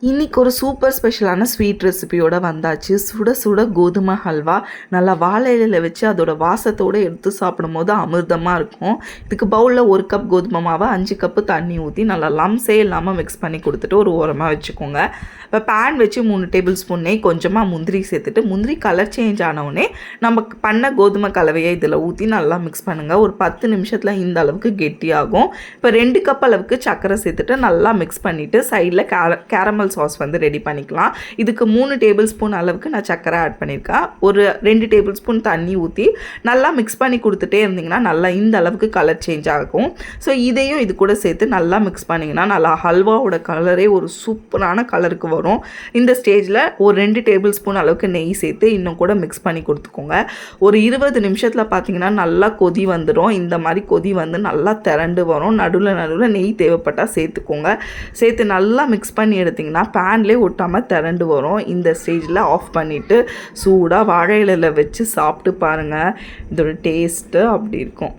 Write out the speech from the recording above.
இன்றைக்கி ஒரு சூப்பர் ஸ்பெஷலான ஸ்வீட் ரெசிபியோடு வந்தாச்சு. சுட சுட கோதுமை ஹல்வா நல்லா வாழை இலையில் வச்சு அதோட வாசத்தோடு எடுத்து சாப்பிடும்போது அமிர்தமாக இருக்கும். இதுக்கு பவுலில் 1 கப் கோதுமை மாவை 5 கப்பு தண்ணி ஊற்றி நல்லா லம்ஸே இல்லாமல் மிக்ஸ் பண்ணி கொடுத்துட்டு ஒரு ஓரமாக வச்சுக்கோங்க. இப்போ பேன் வச்சு 3 டேபிள் ஸ்பூன் நெய், கொஞ்சமாக முந்திரி சேர்த்துட்டு முந்திரி கலர் சேஞ்ச் ஆனவுடனே நம்ம பண்ண கோதுமை கலவையை இதில் ஊற்றி நல்லா மிக்ஸ் பண்ணுங்கள். ஒரு 10 நிமிஷத்தில் இந்த அளவுக்கு கெட்டியாகும். இப்போ 2 கப் அளவுக்கு சர்க்கரை சேர்த்துட்டு நல்லா மிக்ஸ் பண்ணிவிட்டு சைடில் கேரமல் சாஸ் வந்து ரெடி பண்ணிக்கலாம். இதுக்கு 3 டேபிள் ஸ்பூன் அளவுக்கு நான் சர்க்கரை ஆட் பண்ணியிருக்கேன். ஒரு 2 டேபிள் ஸ்பூன் தண்ணி ஊற்றி நல்லா மிக்ஸ் பண்ணி கொடுத்துட்டே இருந்திங்கன்னா நல்லா இந்த அளவுக்கு கலர் சேஞ்ச் ஆகும். ஸோ இதையும் இது கூட சேர்த்து நல்லா மிக்ஸ் பண்ணிங்கன்னா நல்லா ஹல்வாவோட கலரே ஒரு சூப்பரான கலருக்கு வரும். இந்த ஸ்டேஜில் ஒரு 2 டேபிள் ஸ்பூன் அளவுக்கு நெய் சேர்த்து இன்னும் கூட மிக்ஸ் பண்ணி கொடுத்துக்கோங்க. ஒரு 20 நிமிஷத்தில் பார்த்தீங்கன்னா நல்லா கொதி வந்துடும். இந்த மாதிரி கொதி வந்து நல்லா திரண்டு வரும். நடுவில் நெய் தேவைப்பட்டால் சேர்த்துக்கோங்க. சேர்த்து நல்லா மிக்ஸ் பண்ணி எடுத்திங்கன்னா பேன்லேயே ஒட்டாமல் திரண்டு வரும். இந்த ஸ்டேஜில் ஆஃப் பண்ணிவிட்டு சூடாக வாழை இலையில் வச்சு சாப்பிட்டு பாருங்கள். இதோட டேஸ்ட்டு அப்படி இருக்கும்.